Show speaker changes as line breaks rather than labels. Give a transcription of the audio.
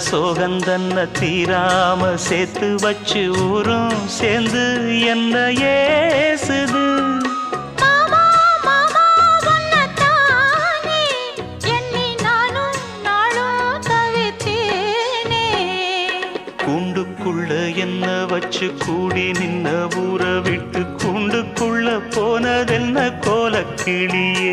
சோகந்தன்ன தீராம சேர்த்து வச்சு ஊரும் சேர்ந்து என்ன ஏசுது.
மாமா மாமா உன்னத்தானே எண்ணி நானும் நாளும் தவித்தேனே.
கூண்டுக்குள்ள என்ன வச்சு கூடி நின்ன ஊரை விட்டு கூண்டுக்குள்ள போனதென்ன கோலக்கிளியே.